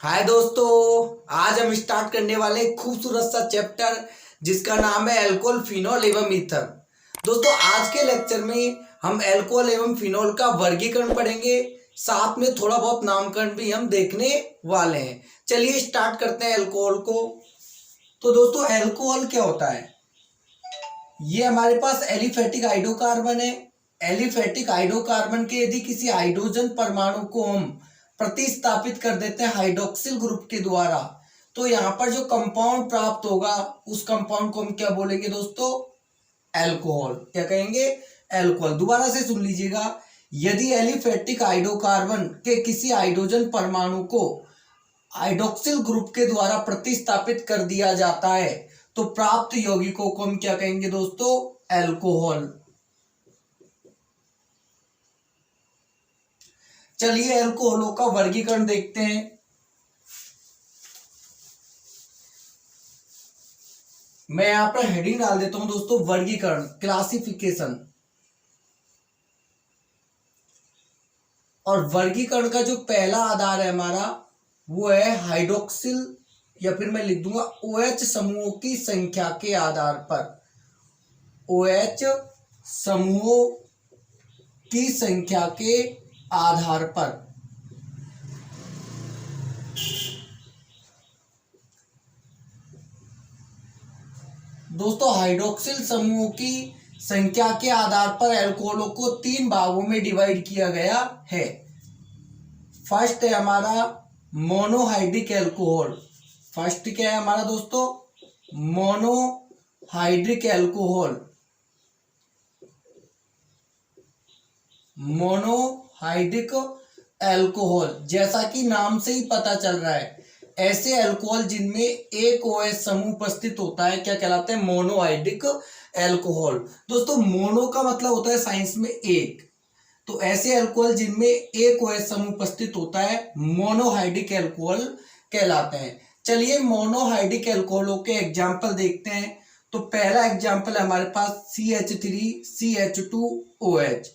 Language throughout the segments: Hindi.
हाय दोस्तों, आज हम स्टार्ट करने वाले एक खूबसूरत सा चैप्टर जिसका नाम है अल्कोहल, फिनॉल एवं ईथर। दोस्तों, आज के लेक्चर में हम अल्कोहल एवं फिनॉल का वर्गीकरण पढ़ेंगे, साथ में थोड़ा बहुत नामकरण भी हम देखने वाले हैं। चलिए स्टार्ट करते हैं अल्कोहल को। तो दोस्तों, अल्कोहल क्या होता है? ये हमारे पास एलिफेटिक हाइड्रोकार्बन है। एलिफेटिक हाइड्रोकार्बन के यदि किसी हाइड्रोजन परमाणु को हम प्रतिस्थापित कर देते हैं हाइड्रोक्सिल ग्रुप के द्वारा, तो यहाँ पर जो कंपाउंड प्राप्त होगा उस कंपाउंड को हम क्या बोलेंगे दोस्तों? अल्कोहल। क्या कहेंगे? अल्कोहल। दोबारा से सुन लीजिएगा, यदि एलिफेटिक हाइड्रोकार्बन के किसी हाइड्रोजन परमाणु को हाइड्रोक्सिल ग्रुप के द्वारा प्रतिस्थापित कर दिया जाता है तो प्राप्त यौगिकों को हम क्या कहेंगे दोस्तों? अल्कोहल। चलिए अल्कोहलों का वर्गीकरण देखते हैं। मैं यहां पर हेडिंग डाल देता हूं दोस्तों, वर्गीकरण, क्लासिफिकेशन। और वर्गीकरण का जो पहला आधार है हमारा वो है हाइड्रोक्सिल, या फिर मैं लिख दूंगा OH समूहों की संख्या के आधार पर। OH समूहों की संख्या के आधार पर। दोस्तों, हाइड्रोक्सिल समूहों की संख्या के आधार पर अल्कोहलों को 3 भागों में डिवाइड किया गया है। फर्स्ट है हमारा मोनोहाइड्रिक अल्कोहल। फर्स्ट क्या है हमारा दोस्तों? Monohydric alcohol. मोनोहाइड्रिक अल्कोहल, जैसा कि नाम से ही पता चल रहा है, ऐसे अल्कोहल जिनमें एक OH समूह उपस्थित होता है क्या कहलाते हैं? Monohydric alcohol. दोस्तों, मोनो का मतलब होता है साइंस में एक, तो ऐसे अल्कोहल जिनमें एक OH समूह उपस्थित होता है मोनोहाइड्रिक अल्कोहल कहलाते हैं। चलिए मोनोहाइड्रिक अल्कोहलों के एग्जाम्पल देखते हैं। तो पहला एग्जाम्पल है हमारे पास CH3CH2OH।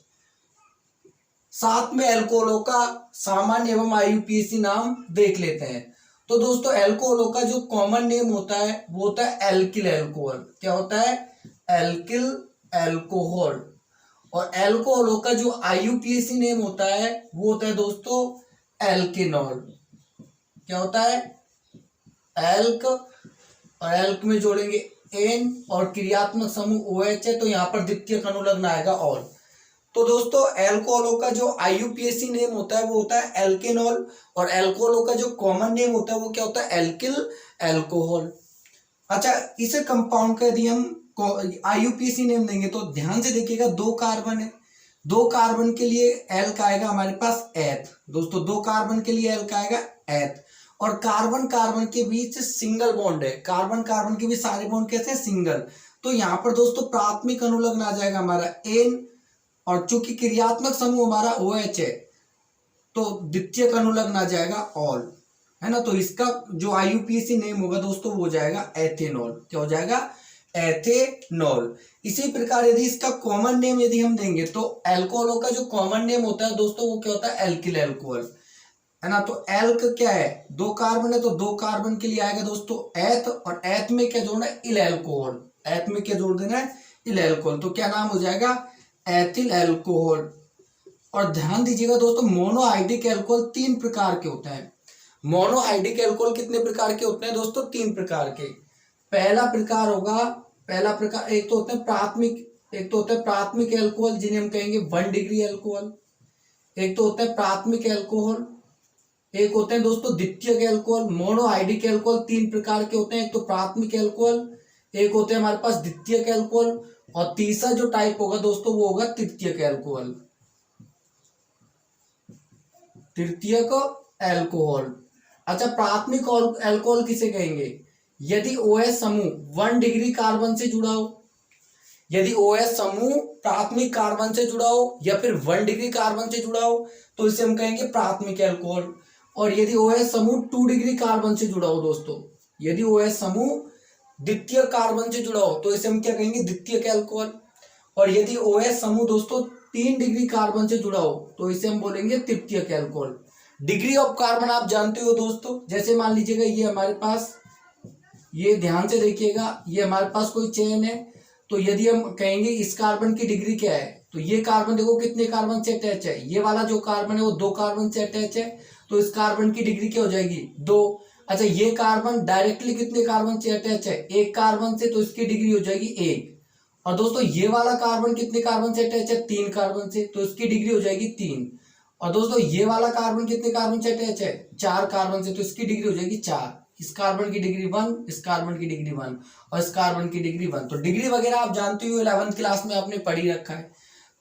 साथ में अल्कोहलों का सामान्य एवं IUPAC नाम देख लेते हैं। तो दोस्तों, अल्कोहलों का जो कॉमन नेम होता है वो होता है एल्किल अल्कोहल। क्या होता है? Alkyl alcohol. और अल्कोहलों का जो IUPAC नेम होता है वो होता है दोस्तों एल्केनॉल। क्या होता है? एल्क, और एल्क में जोड़ेंगे एन, और क्रियात्मक समूह OH है तो यहाँ पर द्वितीयक अनुलग्न आएगा ऑल। तो दोस्तों, अल्कोहलों का जो IUPAC नेम होता है वो होता है एल्केनॉल, और अल्कोहलों का जो कॉमन नेम होता है वो क्या होता है? Alkyl alcohol. अच्छा, इसे कंपाउंड का यदि हम IUPAC नेम देंगे तो ध्यान से देखिएगा, 2 कार्बन है, 2 कार्बन के लिए एल्क आएगा हमारे पास एथ। दोस्तों, 2 कार्बन के लिए एल्क आएगा एथ। और कार्बन कार्बन के बीच सिंगल बॉन्ड है, कार्बन कार्बन के बीच सारे बॉन्ड कैसे? सिंगल। तो यहाँ पर दोस्तों प्राथमिक अनुलग्न आ जाएगा हमारा एन, और चूंकि क्रियात्मक समूह हमारा OH है तो द्वितीयक अनुलग्न आ जाएगा ऑल, है ना। तो इसका जो IUPAC नेम होगा दोस्तों वो हो जाएगा एथेनॉल। क्या हो जाएगा? एथेनॉल। इसी प्रकार यदि इसका कॉमन नेम यदि हम देंगे तो अल्कोहलों का जो कॉमन नेम होता है दोस्तों वो क्या होता है? एल्किल अल्कोहल, है ना। तो एल्क क्या है? 2 कार्बन है तो 2 कार्बन के लिए आएगा दोस्तों एथ, और एथ में क्या जोड़ना है? इल अल्कोहल। एथ में क्या जोड़ देना है? इल अल्कोहल। तो क्या नाम हो जाएगा? Ethyl alcohol. और ध्यान दीजिएगा दोस्तों, मोनोहाइड्रिक अल्कोहल 3 प्रकार के होते हैं। मोनोहाइड्रिक अल्कोहल कितने प्रकार के होते हैं दोस्तों? 3 प्रकार के। पहला प्रकार होगा, पहला प्रकार, एक तो होते हैं प्राथमिक अल्कोहल जिन्हें हम कहेंगे 1 डिग्री अल्कोहल। एक तो होता है प्राथमिक अल्कोहल, एक होते हैं दोस्तों द्वितीयक अल्कोहल। मोनोहाइड्रिक अल्कोहल 3 प्रकार के होते हैं, एक तो प्राथमिक अल्कोहल, एक होते हैं हमारे पास द्वितीयक अल्कोहल, और तीसरा जो टाइप होगा दोस्तों वो होगा तृतीयक अल्कोहल। तृतीयक अल्कोहल। अच्छा, प्राथमिक अल्कोहल किसे कहेंगे? यदि OH समूह 1 डिग्री कार्बन से जुड़ा हो, यदि OH समूह प्राथमिक कार्बन से जुड़ा हो या फिर 1 डिग्री कार्बन से जुड़ा हो तो इसे हम कहेंगे प्राथमिक अल्कोहल। और यदि OH समूह 2 डिग्री कार्बन से जुड़ा हो दोस्तों, यदि OH समूह द्वितीय कार्बन से जुड़ा हो तो इसे हम क्या कहेंगे? द्वितीयक अल्कोहल। और यदि OH समूह दोस्तों 3 डिग्री कार्बन से जुड़ा हो तो इसे हम बोलेंगे तृतीयक अल्कोहल। डिग्री ऑफ कार्बन आप जानते हो दोस्तों, जैसे मान लीजिएगा ये हमारे पास, ये ध्यान से देखिएगा, ये हमारे पास कोई चेन है, तो यदि हम कहेंगे इस कार्बन की डिग्री क्या है, तो ये कार्बन देखो कितने कार्बन से अटैच है, ये वाला जो कार्बन है वो 2 कार्बन से अटैच है, तो इस कार्बन की डिग्री क्या हो जाएगी 2। अच्छा, ये कार्बन डायरेक्टली कितने कार्बन से अटैच है, 1 कार्बन से, तो इसकी डिग्री हो जाएगी 1। और दोस्तों ये वाला कार्बन कितने कार्बन से अटैच है, 3 कार्बन से, तो इसकी डिग्री हो जाएगी 3। और दोस्तों ये वाला कार्बन कितने कार्बन से अटैच है, 4 कार्बन से, तो इसकी डिग्री हो जाएगी 4। इस कार्बन की डिग्री 1, इस कार्बन की डिग्री 1 और इस कार्बन की डिग्री 1। तो डिग्री वगैरह आप जानते हो, 11th क्लास में आपने पढ़ी रखा है।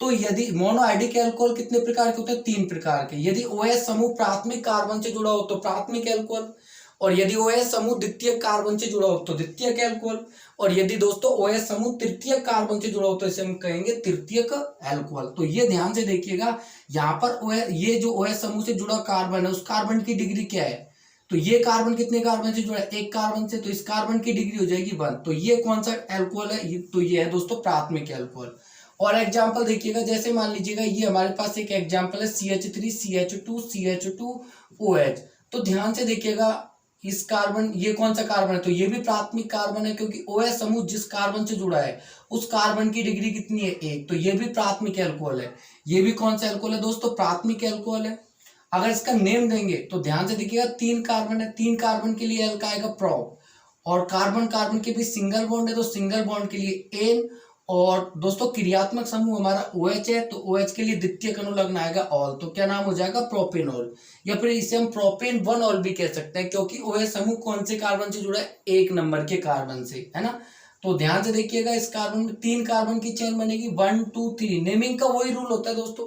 तो यदि मोनोआयडिक अल्कोहल कितने प्रकार के होते हैं, 3 प्रकार के। यदि OH समूह प्राथमिक कार्बन से जुड़ा हो तो प्राथमिक अल्कोहल, और यदि OH समूह द्वितीय कार्बन से जुड़ा हो तो द्वितीयक अल्कोहल, और यदि दोस्तों OH समूह तृतीय कार्बन से जुड़ा हो तो इसे हम कहेंगे तृतीयक अल्कोहल। तो ये ध्यान से देखिएगा, यहाँ पर OH, ये जो OH समूह से जुड़ा कार्बन है उस कार्बन की डिग्री क्या है, तो ये कार्बन कितने कार्बन से जुड़ा है, 1 कार्बन से, तो इस कार्बन की डिग्री हो जाएगी 1। तो ये कौन सा अल्कोहल है, तो ये है दोस्तों प्राथमिक अल्कोहल। और एग्जाम्पल देखिएगा, जैसे मान लीजिएगा ये हमारे पास एक एग्जाम्पल है CH3 CH2 CH2OH। तो ध्यान से देखिएगा, इस कार्बन, ये कौन सा कार्बन है, तो ये भी प्राथमिक कार्बन है, क्योंकि OH समूह जिस कार्बन से जुड़ा है उस कार्बन की डिग्री कितनी है 1, तो ये भी प्राथमिक अल्कोहल है। ये भी कौन सा अल्कोहल है दोस्तों, प्राथमिक अल्कोहल है। अगर इसका नेम देंगे तो ध्यान से देखिएगा, 3 कार्बन है, 3 कार्बन के लिए एल का आएगा प्रोप, और कार्बन कार्बन के बीच सिंगल बॉन्ड है तो सिंगल बॉन्ड के लिए एन, और दोस्तों क्रियात्मक समूह हमारा OH है, तो OH के लिए द्वितीयक अनुलग्न आएगा ऑल, तो क्या नाम हो जाएगा प्रोपेनॉल, या फिर इसे हम प्रोपेन 1 ऑल भी कह सकते हैं, क्योंकि OH समूह कौन से कार्बन से जुड़ा है, 1 नंबर के कार्बन से, है ना। तो ध्यान से देखिएगा, इस कार्बन में 3 कार्बन की चेन बनेगी, 1 2 3। नेमिंग का वही रूल होता है दोस्तों,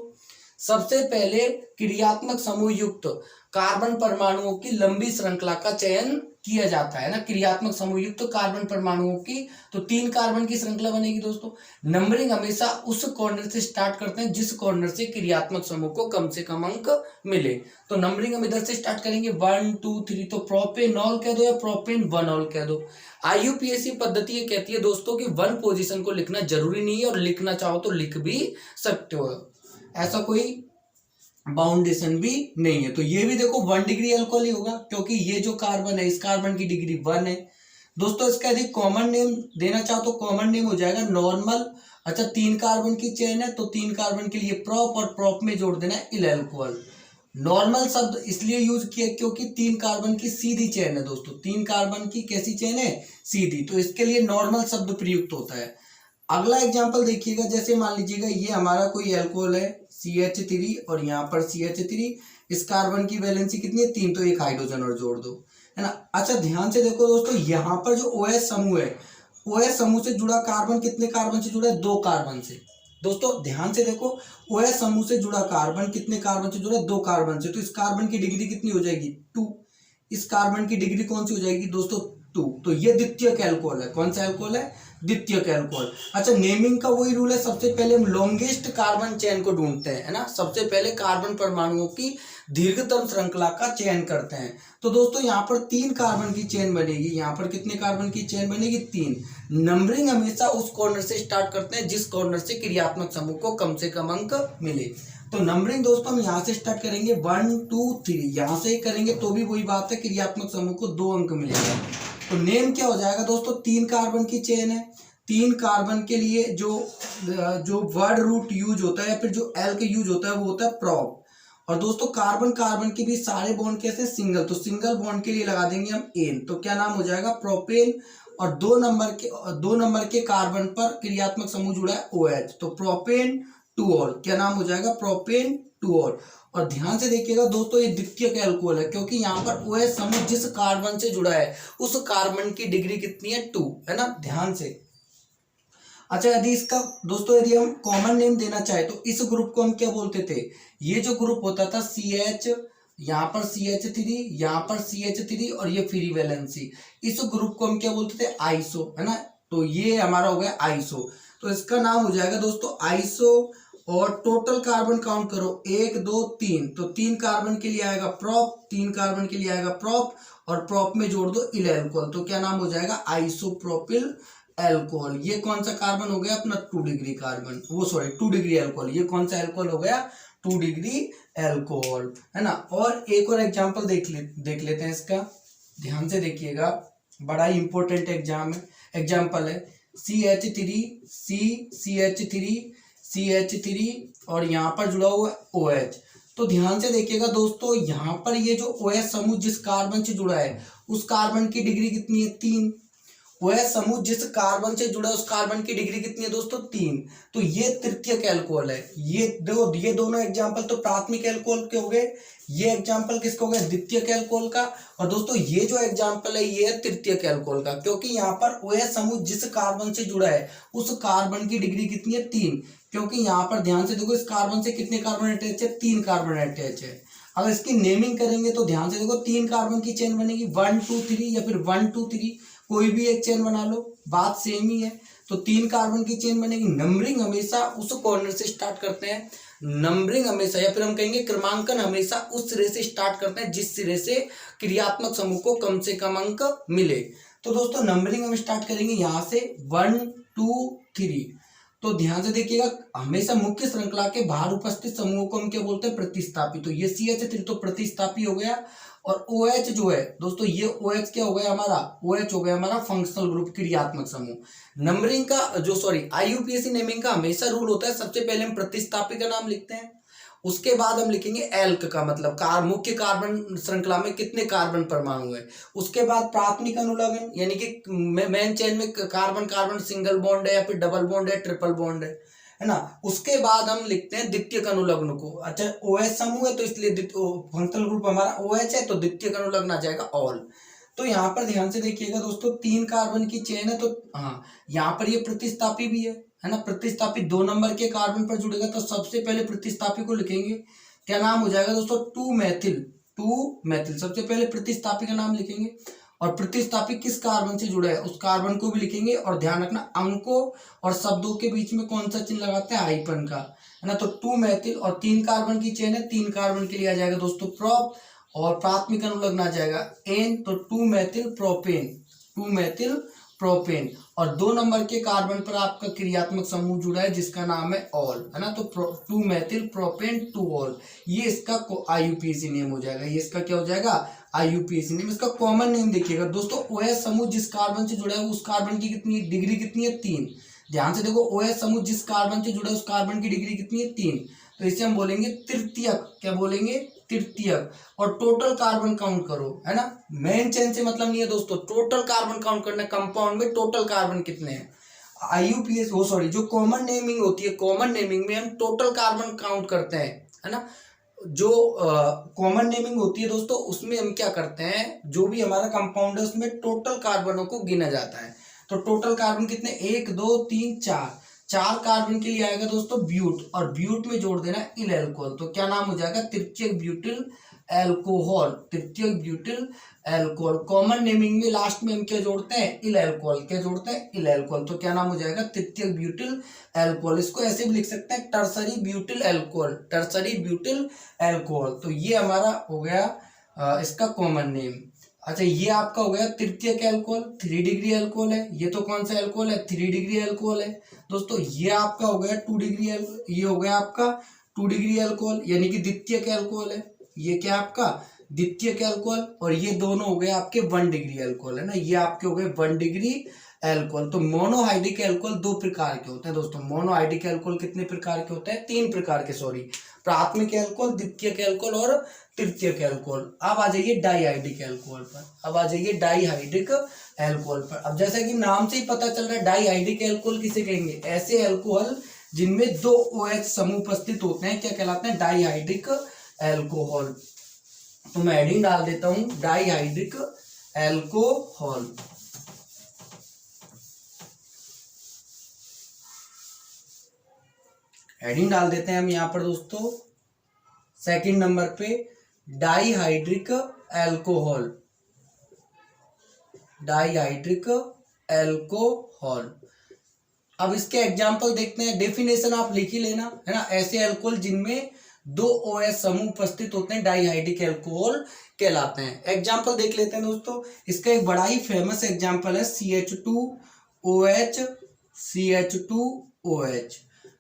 सबसे पहले क्रियात्मक समूह युक्त कार्बन परमाणुओं की लंबी श्रृंखला का चयन किया जाता है ना, क्रियात्मक समूह युक्त कार्बन परमाणुओं की, तो 3 कार्बन की श्रृंखला बनेगी दोस्तों। नंबरिंग हमेशा उस कॉर्नर से स्टार्ट करते हैं जिस कॉर्नर से क्रियात्मक समूह को कम से कम अंक मिले, तो नंबरिंग हम इधर से स्टार्ट करेंगे 1 2 3, तो प्रोपेनॉल कह दो या प्रोपेन 1 ऑल कह दो। IUPAC पद्धति ये कहती है दोस्तों कि 1 पोजीशन को लिखना जरूरी नहीं है, और लिखना चाहो तो लिख भी सकते हो, ऐसा कोई बाउंडेशन भी नहीं है। तो ये भी देखो 1 डिग्री अल्कोहल ही होगा, क्योंकि ये जो कार्बन है इस कार्बन की डिग्री 1 है दोस्तों। इसका यदि कॉमन नेम देना चाहो तो कॉमन नेम हो जाएगा नॉर्मल। अच्छा, 3 कार्बन की चेन है तो 3 कार्बन के लिए प्रोप, और प्रोप में जोड़ देना है इल अल्कोहल। नॉर्मल शब्द इसलिए यूज किया क्योंकि 3 कार्बन की सीधी चेन है दोस्तों, 3 कार्बन की कैसी चेन है, सीधी, तो इसके लिए नॉर्मल शब्द प्रयुक्त होता है। अगला एग्जांपल देखिएगा, जैसे मान लीजिएगा ये हमारा कोई अल्कोहल है CH3 और यहाँ पर CH3, इस कार्बन की वैलेंसी कितनी है 3, तो एक हाइड्रोजन और जोड़ दो, है ना। अच्छा, ध्यान से देखो दोस्तों, यहाँ पर जो OH समूह है, OH समूह से जुड़ा कार्बन कितने कार्बन से जुड़ा है, 2 कार्बन से। दोस्तों ध्यान से देखो, OH समूह से जुड़ा कार्बन कितने कार्बन से जुड़ा है, 2 कार्बन से, तो इस कार्बन की डिग्री कितनी हो जाएगी 2। इस कार्बन की डिग्री कौन सी हो जाएगी दोस्तों 2, तो ये द्वितीयक अल्कोहल है। कौन सा अल्कोहल है, द्वितीयक अल्कोहल। अच्छा, नेमिंग का वही रूल है, सबसे पहले हम लॉन्गेस्ट कार्बन चेन को ढूंढते हैं, है ना, सबसे पहले कार्बन परमाणुओं की दीर्घतम श्रृंखला का चयन करते हैं। तो दोस्तों यहाँ पर 3 कार्बन की चेन बनेगी, यहाँ पर कितने कार्बन की चेन बनेगी 3। नंबरिंग हमेशा उस कॉर्नर से स्टार्ट करते हैं जिस कॉर्नर से क्रियात्मक समूह को कम से कम अंक मिले। तो नंबरिंग दोस्तों हम यहाँ से स्टार्ट करेंगे 1 2 3, यहाँ से ही करेंगे तो भी वही बात है, क्रियात्मक समूह को 2 अंक मिलेगा। तो नेम क्या हो जाएगा दोस्तों, 3 कार्बन की चेन है, 3 कार्बन के लिए जो वर्ड रूट यूज होता है या फिर जो एल के यूज होता है वो होता है प्रोप। और दोस्तों कार्बन कार्बन के बीच सारे बॉन्ड कैसे, सिंगल, तो सिंगल बॉन्ड के लिए लगा देंगे हम एन, तो क्या नाम हो जाएगा प्रोपेन। और 2 नंबर के कार्बन पर क्रियात्मक समूह जुड़ा है OH, तो प्रोपेन 2 ऑल, क्या नाम हो जाएगा प्रोपेन 2 ऑल। और ध्यान से देखिएगा दोस्तों, ये द्वितीयक अल्कोहल है क्योंकि यहाँ पर OH समूह जिस कार्बन से जुड़ा है उस कार्बन की डिग्री कितनी है 2, है ना, ध्यान से। अच्छा, यदि इसका दोस्तों यदि हम कॉमन नेम देना चाहे तो इस ग्रुप को हम क्या बोलते थे, ये जो ग्रुप होता था CH, यहाँ पर CH3, यहाँ पर CH3 और ये फ्री वैलेंसी, इस ग्रुप को हम क्या बोलते थे आइसो, है ना। तो ये हमारा हो गया आइसो, तो इसका नाम हो जाएगा दोस्तों आइसो। और टोटल कार्बन काउंट करो 1 2 3, तो 3 कार्बन के लिए आएगा प्रोप, 3 कार्बन के लिए आएगा प्रोप, और प्रोप में जोड़ दो इल अल्कोहल, तो क्या नाम हो जाएगा आइसोप्रोपिल अल्कोहल। ये कौन सा कार्बन हो गया अपना 2 डिग्री कार्बन, वो सॉरी 2 डिग्री अल्कोहल। ये कौन सा अल्कोहल हो गया 2 डिग्री एल्कोहल, है ना। और एक और एग्जांपल देख लेते हैं इसका, ध्यान से देखिएगा, बड़ा ही इंपॉर्टेंट एग्जाम्पल है CH3 और यहाँ पर जुड़ा हुआ OH। तो ध्यान से देखिएगा दोस्तों, यहाँ पर ये जो OH समूह जिस कार्बन से जुड़ा है उस कार्बन की डिग्री कितनी है, 3। OH समूह जिस कार्बन से जुड़ा है उस कार्बन की डिग्री कितनी है दोस्तों, 3। तो ये तृतीयक एल्कोहल है। ये दोनों एग्जाम्पल तो प्राथमिक एल्कोहल के हो गए, ये एग्जाम्पल किसका हो गया, द्वितीयक एल्कोहल का। और दोस्तों ये जो एग्जाम्पल है ये है तृतीयक एल्कोहल का, क्योंकि यहाँ पर OH समूह जिस कार्बन से जुड़ा है उस कार्बन की डिग्री कितनी है, 3। क्योंकि यहाँ पर ध्यान से देखो, इस कार्बन से कितने कार्बन अटैच है, 3 कार्बन अटैच है। अगर इसकी नेमिंग करेंगे तो ध्यान से देखो, 3 कार्बन की चेन बनेगी, 1 2 3 या फिर 1 2 3, कोई भी एक चेन बना लो, बात सेम ही है। तो 3 कार्बन की चेन बनेगी। नंबरिंग हमेशा उस कॉर्नर से स्टार्ट करते हैं, नंबरिंग हमेशा, या फिर हम कहेंगे क्रमांकन हमेशा उस सिरे से स्टार्ट करते हैं जिस सिरे से क्रियात्मक समूह को कम से कम अंक मिले। तो दोस्तों नंबरिंग हम स्टार्ट करेंगे यहाँ से 1 2 3। तो ध्यान से देखिएगा, हमेशा मुख्य श्रृंखला के बाहर उपस्थित समूहों को हम क्या बोलते हैं, प्रतिस्थापी। तो ये CH3 तो प्रतिस्थापी हो गया। और OH जो है दोस्तों, ये OH क्या हो गया हमारा, OH हो गया हमारा फंक्शनल ग्रुप, क्रियात्मक समूह। नंबरिंग का IUPAC नेमिंग का हमेशा रूल होता है, सबसे पहले हम प्रतिस्थापी का नाम लिखते हैं, उसके बाद हम लिखेंगे एल्क का मतलब मुख्य कार्बन श्रृंखला में कितने कार्बन परमाणु है। उसके बाद प्राथमिक अनुलग्न, यानी कि मेन चेन में कार्बन कार्बन सिंगल बॉन्ड है या फिर डबल बॉन्ड है, ट्रिपल बॉन्ड है ना। उसके बाद हम लिखते हैं द्वितीयक अनुलग्न को। अच्छा, OH समूह है तो इसलिए फंक्शनल ग्रुप हमारा OH है, तो द्वितीयक अनुलग्न आ जाएगा ऑल। तो यहाँ पर ध्यान से देखिएगा दोस्तों, 3 कार्बन की चेन है, तो हाँ यहाँ पर ये प्रतिस्थापी भी है ना। प्रतिस्थापी 2 नंबर के कार्बन पर जुड़ेगा, तो सबसे पहले प्रतिस्थापी को लिखेंगे, क्या नाम हो जाएगा दोस्तों, 2 मेथिल। सबसे पहले प्रतिस्थापी का नाम लिखेंगे, और प्रतिस्थापी किस कार्बन से जुड़ा है उस कार्बन को भी लिखेंगे। और ध्यान रखना, अंकों और शब्दों के बीच में कौन सा चिन्ह लगाते हैं, हाइफन का, है ना। तो 2 मेथिल और 3 कार्बन की चेन है, 3 कार्बन के लिए आ जाएगा दोस्तों प्रोप, और प्राथमिक अनुलग्न आ जाएगा एन, तो 2 मेथिल प्रोपेन। और 2 नंबर के कार्बन पर आपका क्रियात्मक समूह जुड़ा है जिसका नाम है ऑल, है ना। तो 2 मेथिल प्रोपेन 2 ऑल, ये इसका IUPAC नेम हो जाएगा। ये इसका क्या हो जाएगा, IUPAC नेम। इसका कॉमन नेम देखिएगा दोस्तों, OH समूह जिस कार्बन से जुड़ा है उस कार्बन की कितनी डिग्री कितनी है, 3। ध्यान से देखो, OH समूह जिस कार्बन से जुड़ा है उस कार्बन की डिग्री कितनी है, 3। तो इसे हम बोलेंगे तृतीयक, क्या बोलेंगे, तृतीयक। और टोटल कार्बन काउंट करो, है ना। मेन चेन से मतलब नहीं है दोस्तों, टोटल कार्बन काउंट करना है, कंपाउंड में टोटल कार्बन कितने हैं। IUPAC जो कॉमन नेमिंग होती है, कॉमन नेमिंग में हम टोटल कार्बन काउंट करते हैं, है ना। जो कॉमन नेमिंग होती है दोस्तों, उसमें हम क्या करते हैं, जो भी हमारा कंपाउंड है उसमें टोटल कार्बनों को गिना जाता है। तो टोटल कार्बन कितने, 1 2 3 4 कार्बन के लिए आएगा दोस्तों ब्यूट, और ब्यूट में जोड़ देना इल एल्कोहल। तो क्या नाम हो जाएगा, तृतीयक ब्यूटिल एल्कोहल। कॉमन नेमिंग में लास्ट में हम क्या जोड़ते हैं, इल एल्कोहल। क्या जोड़ते हैं, इल एल्कोहल। तो क्या नाम हो जाएगा, तृतीयक ब्यूटिल एल्कोहल। इसको ऐसे भी लिख सकते हैं, टर्सरी ब्यूटिल एल्कोहल। तो ये हमारा हो गया इसका कॉमन नेम। अच्छा, ये आपका हो गया तृतीयक एल्कोहल, 3 डिग्री एल्कोहल है। ये तो कौन सा एल्कोहल है, 3 डिग्री एल्कोहल है दोस्तों। ये आपका हो गया 2 डिग्री ये हो गया आपका 2 डिग्री एल्कोहल, यानी कि द्वितीयक एल्कोहल है। ये क्या आपका द्वितीयक एल्कोहल, और ये दोनों हो गए आपके 1 डिग्री एल्कोहल, है ना। ये आपके हो गए 1 डिग्री एल्कोहल। तो मोनोहाइड्रिक एल्कोहल 2 प्रकार के होते हैं दोस्तों। मोनोहाइड्रिक एल्कोहल कितने प्रकार के होते हैं, 3 प्रकार के, सॉरी, प्राथमिक एल्कोहल, द्वितीयक एल्कोहल और तृतीयक एल्कोहल। अब आ जाइए डाईहाइड्रिक एल्कोहल पर। अब जैसा कि नाम से ही पता चल रहा है, डाईहाइड्रिक एल्कोहल किसे कहेंगे, ऐसे एल्कोहल जिनमें 2 OH समूह उपस्थित होते हैं, क्या कहलाते हैं, डाईहाइड्रिक एल्कोहल। तो मैं हेडिंग डाल देता हूं, डाईहाइड्रिक एल्कोहल। हेडिंग डाल देते हैं हम यहाँ पर दोस्तों, सेकंड नंबर पे डाईहाइड्रिक एल्कोहल। अब इसके एग्जाम्पल देखते हैं, डेफिनेशन आप लिख ही लेना, है ना। ऐसे एल्कोहल जिनमें 2 OH समूह उपस्थित होते हैं डाईहाइड्रिक एल्कोहल कहलाते हैं। एग्जाम्पल देख लेते हैं दोस्तों। इसका एक बड़ा ही फेमस एग्जाम्पल है CH2OH,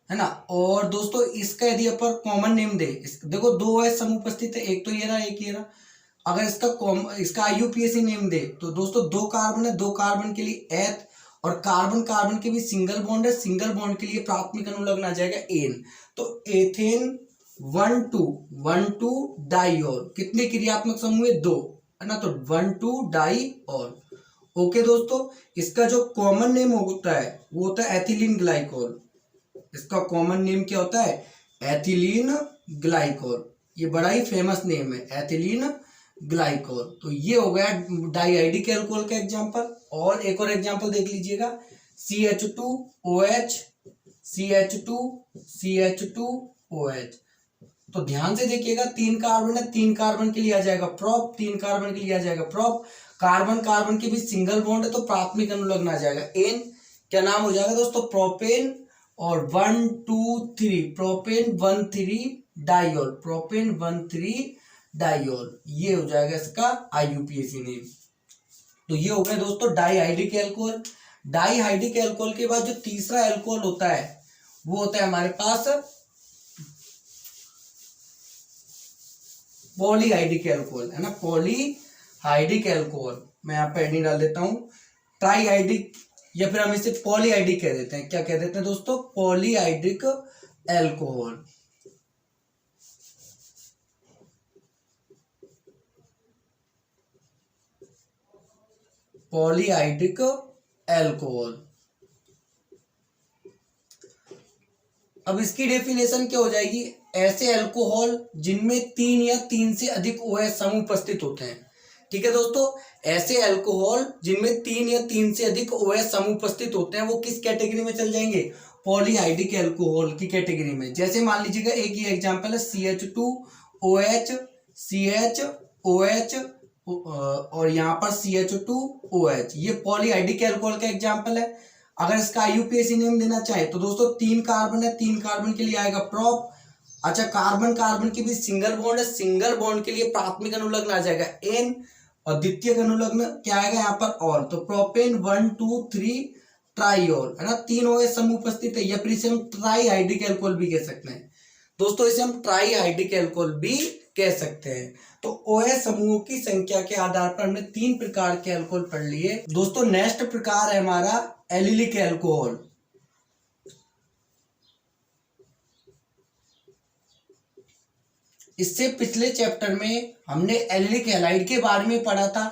है ना। और दोस्तों इसका यदि अपन कॉमन नेम दे, देखो दो OH समूह उपस्थित है, एक तो ये रहा एक ये रहा। अगर इसका IUPAC नेम दे तो दोस्तों दो कार्बन है, दो कार्बन के लिए एथ, और कार्बन कार्बन के भी सिंगल बॉन्ड है, सिंगल बॉन्ड के लिए प्राथमिक अनुलग्न आ जाएगा एन। तो एथेन 1,2 डाइऑल, कितने क्रियात्मक समूह है, दो, है ना। तो 1,2 डाइऑल। ओके दोस्तों, इसका जो कॉमन नेम होता है वो होता है एथिलीन ग्लाइकोल। इसका कॉमन नेम क्या होता है, एथिलीन ग्लाइकोल। ये बड़ा ही फेमस नेम है, एथिलीन ग्लाइकोल। तो ये हो गया डाइआइडिक अल्कोहल का एग्जांपल। और एक और एग्जांपल देख लीजिएगा, CH2OH, CH2CH2OH। तो ध्यान से देखिएगा, तीन कार्बन है, तीन कार्बन के लिए आ जाएगा प्रोप, तीन कार्बन के लिए आ जाएगा प्रोप। कार्बन कार्बन के भी सिंगल बॉन्ड है तो प्राथमिक अनुलग्न आ जाएगा एन। क्या नाम हो जाएगा दोस्तों, प्रोपेन। और 1 2 3 प्रोपेन 1,3 डाइऑल, प्रोपेन 1,3 डाइऑल, ये हो जाएगा इसका IUPAC नेम। तो ये हो गया दोस्तों डाइहाइड्रिक अल्कोहल। डाइहाइड्रिक अल्कोहल के बाद जो तीसरा अल्कोहल होता है वो होता है हमारे पास पॉलीहाइड्रिक अल्कोहल, है ना, पॉलीहाइड्रिक अल्कोहल। मैं यहाँ पे एडिंग डाल देता हूँ, ट्राईहाइड्रिक, या फिर हम इसे पॉलीहाइड्रिक कह देते हैं। क्या कह देते हैं दोस्तों, पॉलीहाइड्रिक अल्कोहल। Polyhydric alcohol. अब इसकी डेफिनेशन क्या हो जाएगी, ऐसे अल्कोहल जिनमें 3 या 3 से अधिक OH समूह उपस्थित होते हैं। ठीक है दोस्तों, ऐसे अल्कोहल जिनमें 3 या 3 से अधिक OH समूह उपस्थित होते हैं वो किस कैटेगरी में चल जाएंगे, पॉलीहाइड्रिक अल्कोहल की कैटेगरी में। जैसे मान लीजिएगा एक ये एग्जांपल है CH2OH, CHOH और यहाँ पर CH2OH, ये पॉलीहाइड्रिक अल्कोहल का एग्जांपल है। अगर इसका IUPAC नेम देना चाहे तो दोस्तों तीन कार्बन है, तीन कार्बन के लिए आएगा प्रोप। अच्छा, कार्बन कार्बन के भी सिंगल बॉन्ड है, सिंगल बॉन्ड के लिए प्राथमिक अनुलग्न आ जाएगा एन, और द्वितीयक अनुलग्न क्या आएगा यहाँ पर ऑल। तो प्रोपेन 1 2 3 ट्राईऑल, है ना, तीन OH समूह उपस्थित है, या फिर इसे हम ट्राईहाइड्रिक अल्कोहल भी कह सकते हैं दोस्तों, इसे हम ट्राईहाइड्रिक अल्कोहल भी कह सकते हैं। तो OH समूहों की संख्या के आधार पर हमने 3 प्रकार के अल्कोहल पढ़ लिए दोस्तों। नेक्स्ट प्रकार है हमारा एलिलिक अल्कोहल। इससे पिछले चैप्टर में हमने एलिलिक हैलाइड के बारे में पढ़ा था।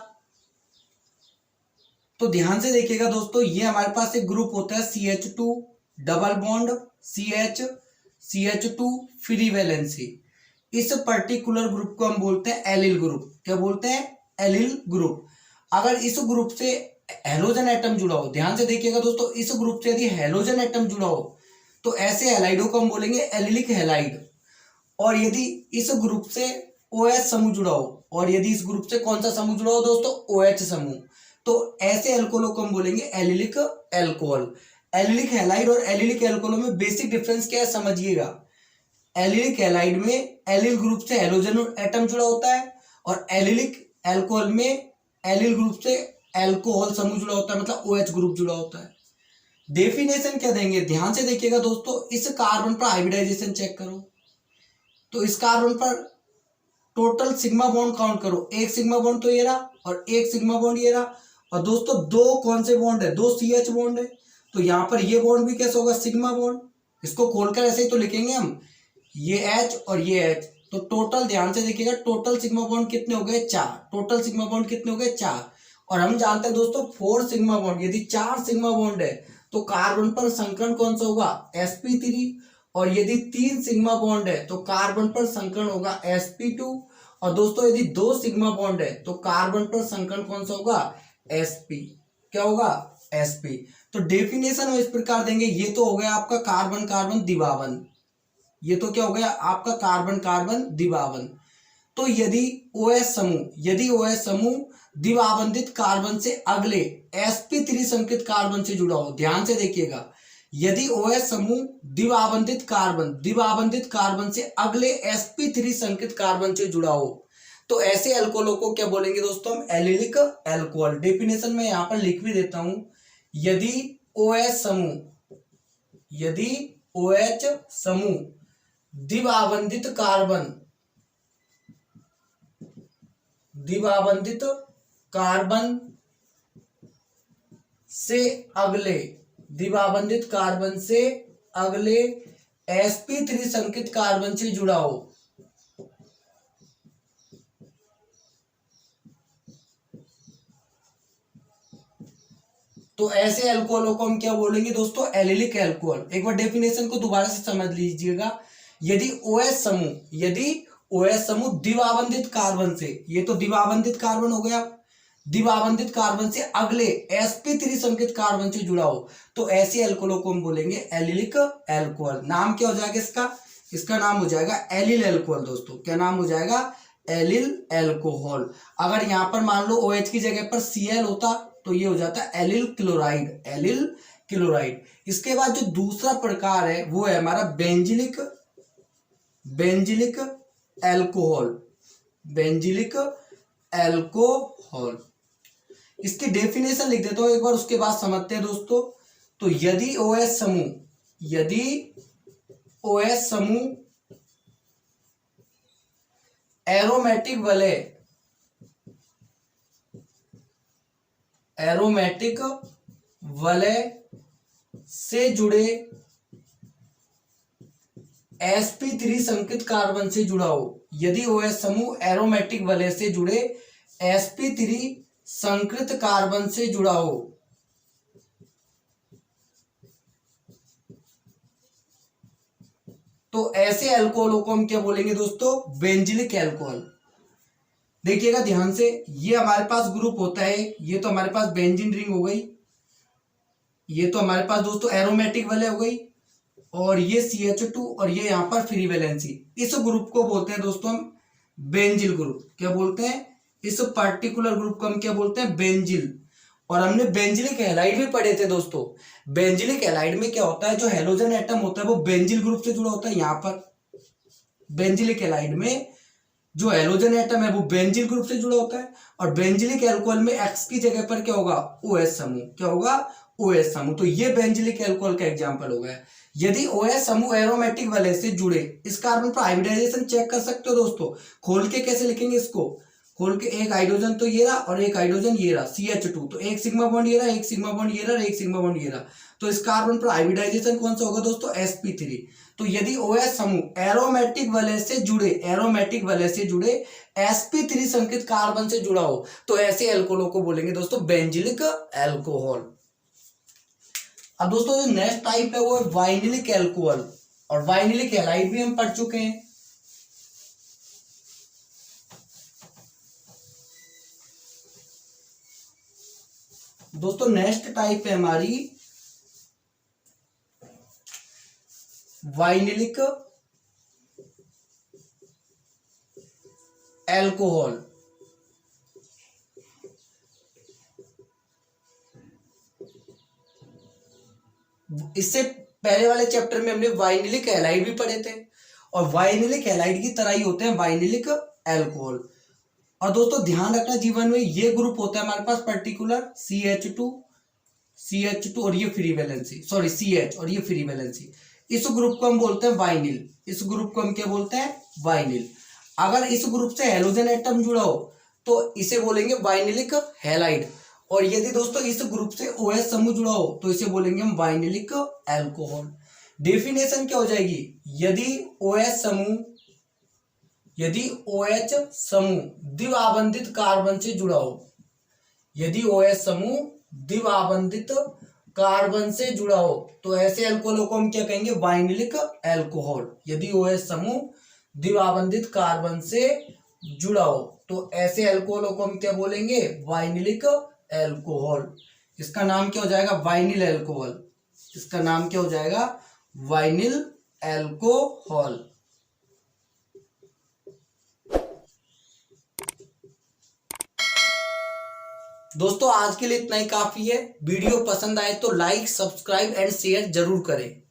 तो ध्यान से देखिएगा दोस्तों, ये हमारे पास एक ग्रुप होता है CH2 double bond CH2 free valency. इस पर्टिकुलर ग्रुप को हम बोलते हैं एलिल ग्रुप। क्या बोलते हैं, एलिल ग्रुप। अगर इस ग्रुप से हेलोजन एटम जुड़ा हो, ध्यान से देखिएगा दोस्तों, इस ग्रुप से यदि हेलोजन एटम जुड़ा हो तो ऐसे हैलाइडों को हम बोलेंगे एलिलिक हैलाइड। और यदि इस ग्रुप से OH समूह जुड़ा हो, और यदि इस ग्रुप से कौन सा समूह जुड़ा हो दोस्तों, OH समूह, तो ऐसे अल्कोहलों को हम बोलेंगे एलिलिक अल्कोहल। एलिलिक हैलाइड और एलिलिक अल्कोहलों में बेसिक डिफरेंस क्या है समझिएगा। एलिलिक हैलाइड में एलिल ग्रुप से हेलोजन एटम जुड़ा होता है, और एलिलिक अल्कोहल में एलिल ग्रुप से अल्कोहल समूह जुड़ा होता है, मतलब OH ग्रुप जुड़ा होता है। डेफिनेशन क्या देंगे, ध्यान से देखिएगा दोस्तों, इस कार्बन पर हाइब्रिडाइजेशन चेक करो, तो इस कार्बन पर टोटल सिग्मा बॉन्ड काउंट करो, एक सिग्मा बॉन्ड तो ये रहा और एक सिग्मा बॉन्ड ये रहा, और दोस्तों दो कौन से बॉन्ड है, दो CH बॉन्ड है। तो यहाँ पर ये बॉन्ड भी कैसे होगा, सिग्मा बॉन्ड। इसको खोलकर ऐसे ही तो लिखेंगे हम, ये H और ये H। तो टोटल ध्यान से देखिएगा, टोटल सिग्मा बॉन्ड कितने हो गए, 4। टोटल सिग्मा बॉन्ड कितने हो गए, 4। और हम जानते हैं दोस्तों 4 सिग्मा बॉन्ड, यदि 4 सिग्मा बॉन्ड है तो कार्बन पर संकरण कौन सा होगा, sp3। और यदि 3 सिग्मा बॉन्ड है तो कार्बन पर संकरण होगा sp2। और दोस्तों यदि 2 सिग्मा बॉन्ड है तो कार्बन पर संकरण कौन सा होगा, sp। क्या होगा, sp। तो डेफिनेशन हम इस प्रकार देंगे, ये तो हो गया आपका कार्बन कार्बन द्विभावन, ये तो क्या हो गया आपका कार्बन कार्बन द्विभावन। तो यदि OH समूह द्विभावंतित कार्बन से अगले sp3 संकेत कार्बन से जुड़ा हो, ध्यान से देखिएगा, यदि OH समूह द्विभावंतित कार्बन से अगले sp3 संकेत कार्बन से जुड़ा हो तो ऐसे अल्कोहलों को क्या बोलेंगे दोस्तों, हम एलिलिक अल्कोहल। डेफिनेशन में यहां पर लिख भी देता हूं, यदि OH OH समूह द्विआबंधित कार्बन से अगले sp3 संकेत कार्बन से जुड़ा हो, तो ऐसे अल्कोहलों को हम क्या बोलेंगे दोस्तों? Allylic alcohol. एक बार डेफिनेशन को दोबारा से समझ लीजिएगा। यदि OH समूह द्विआबंधित कार्बन से, ये तो द्विआबंधित कार्बन हो गया, द्विआबंधित कार्बन से अगले sp3 संकेत कार्बन से जुड़ा हो, तो ऐसे अल्कोहलों को हम बोलेंगे एलिलिक अल्कोहल। नाम क्या हो जाएगा इसका? इसका नाम हो जाएगा एलिल अल्कोहल दोस्तों। क्या नाम हो जाएगा? Allyl alcohol. अगर यहां पर मान लो OH की जगह पर Cl होता तो ये हो जाता है एलिल क्लोराइड। इसके बाद जो दूसरा प्रकार है वो है हमारा बेंजिलिक अल्कोहल। इसकी डेफिनेशन लिख देता हूं एक बार, उसके बाद समझते हैं दोस्तों। तो यदि OH समूह एरोमेटिक वलय से जुड़े sp3 संकेत कार्बन से जुड़ा हो, यदि OH समूह एरोमेटिक वलय से जुड़े sp3 संकृत कार्बन से जुड़ा हो, तो ऐसे अल्कोहलों को हम क्या बोलेंगे दोस्तों? Benzylic alcohol. देखिएगा ध्यान से, ये हमारे पास ग्रुप होता है, ये तो हमारे पास बेंजीन रिंग हो गई, ये तो हमारे पास दोस्तों एरोमेटिक वलय हो गई, और ये CH2 और ये यहां पर फ्री वैलेंसी। इस ग्रुप को बोलते हैं दोस्तों हम बेंजिल ग्रुप। क्या बोलते हैं? इस पर्टिकुलर ग्रुप को हम क्या बोलते हैं? बेंजिल। और हमने बेंजिलिक हैलाइड भी पढ़े थे दोस्तों। बेंजिलिक हैलाइड में क्या होता है? जो हेलोजन एटम होता है वो बेंजिल ग्रुप से जुड़ा होता है। यहां पर बेंजिलिक हैलाइड में जो हेलोजन एटम है वो बेंजिल ग्रुप से जुड़ा होता है, और बेंजिलिक अल्कोहल में X की जगह पर क्या होगा? OH समूह। क्या होगा? OH समूह। तो ये बेंजिलिक अल्कोहल का एग्जांपल हो गया। यदि OH समूह एरोमेटिक वलय से जुड़े, इस कार्बन पर हाइब्रिडाइजेशन चेक कर सकते हो दोस्तों। खोल के कैसे लिखेंगे इसको? खोल के एक हाइड्रोजन तो ये रहा और एक हाइड्रोजन ये रहा CH2, तो एक सिग्मा बॉन्ड ये रहा, एक सिग्मा बॉन्ड ये रहा, एक सिग्मा बॉन्ड ये रहा। तो इस कार्बन पर हाइब्रिडाइजेशन कौन सा होगा दोस्तों? sp3। तो यदि OH समूह एरोमेटिक वलय से जुड़े sp3 संकेत कार्बन से जुड़ा हो, तो ऐसे अल्कोहलों को बोलेंगे दोस्तों बेंजिलिक अल्कोहल। अब दोस्तों जो नेक्स्ट टाइप है वो है वाइनिलिक अल्कोहल, और वाइनिलिक हैलाइड भी हम पढ़ चुके हैं। दोस्तों नेक्स्ट टाइप है हमारी वाइनिलिक अल्कोहल। इससे पहले वाले चैप्टर में हमने वाइनिलिक हैलाइड भी पढ़े थे, और वाइनिलिक हैलाइड की तरह ही होते हैं वाइनिलिक अल्कोहल। और दोस्तों ध्यान रखना, जीवन में ये ग्रुप होता है हमारे पास पर्टिकुलर CH2 और ये फ्री वैलेंसी, सॉरी CH और ये फ्री वैलेंसी। इस ग्रुप को हम बोलते हैं वाइनिल। इस ग्रुप को हम क्या बोलते हैं? वाइनिल। अगर इस ग्रुप से हेलोजन एटम जुड़ा हो तो इसे बोलेंगे वाइनिलिक हैलाइड, और यदि दोस्तों इस ग्रुप से OH समूह जुड़ा हो तो इसे बोलेंगे हम वाइनिलिक अल्कोहल। डेफिनेशन क्या हो जाएगी? यदि OH समूह द्विआबंधित कार्बन से जुड़ा हो, यदि OH समूह द्विआबंधित कार्बन से जुड़ा हो, तो ऐसे अल्कोहलों को हम क्या कहेंगे? Vinylic alcohol. यदि OH समूह द्विआबंधित कार्बन से जुड़ा हो तो ऐसे अल्कोहलों को हम क्या बोलेंगे? Vinylic alcohol. इसका नाम क्या हो जाएगा? Vinyl alcohol. इसका नाम क्या हो जाएगा? Vinyl alcohol. दोस्तों आज के लिए इतना ही काफी है। वीडियो पसंद आए तो लाइक, सब्सक्राइब एंड शेयर जरूर करें।